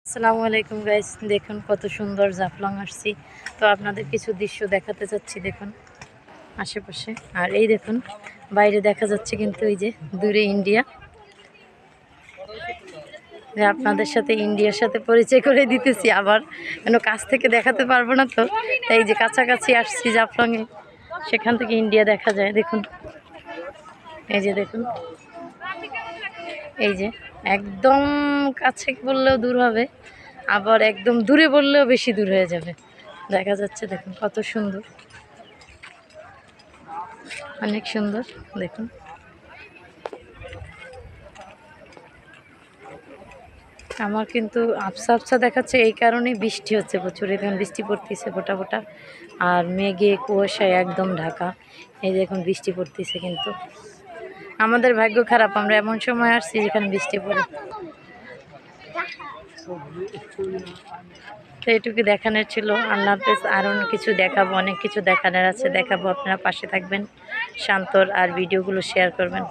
আসসালামু আলাইকুম গাইস, দেখুন কত সুন্দর জাফলং আসছি। তো আপনাদের কিছু দৃশ্য দেখাতে চাচ্ছি, দেখুন আশেপাশে। আর এই দেখুন বাইরে দেখা যাচ্ছে কিন্তু এই যে দূরে ইন্ডিয়া। আপনাদের সাথে ইন্ডিয়ার সাথে পরিচয় করে দিতেছি, আবার কেন কাছ থেকে দেখাতে পারবো না, তো তাই যে কাছাকাছি আসছি জাফলংয়ে, সেখান থেকে ইন্ডিয়া দেখা যায়। দেখুন এই যে দেখুন, এই যে একদম কাছে বললেও দূর হবে, আবার একদম দূরে বললেও বেশি দূর হয়ে যাবে। দেখা যাচ্ছে দেখুন কত সুন্দর, অনেক সুন্দর। দেখুন আমার কিন্তু আবসা আবসা দেখাচ্ছে, এই কারণে বৃষ্টি হচ্ছে প্রচুর। দেখুন বৃষ্টি পড়তেছে ফোঁটা ফোঁটা, আর মেঘে কুয়াশায় একদম ঢাকা। এই দেখুন বৃষ্টি পড়তেছে, কিন্তু আমাদের ভাগ্য খারাপ, আমরা এমন সময় আসছি যেখানে বৃষ্টি পড়ে। তো এটুকু দেখানোর ছিল। আল্লাহ হাফেজ। আরও কিছু দেখাবো, অনেক কিছু দেখানোর আছে, দেখাবো। আপনারা পাশে থাকবেন, শান্তর আর ভিডিওগুলো শেয়ার করবেন।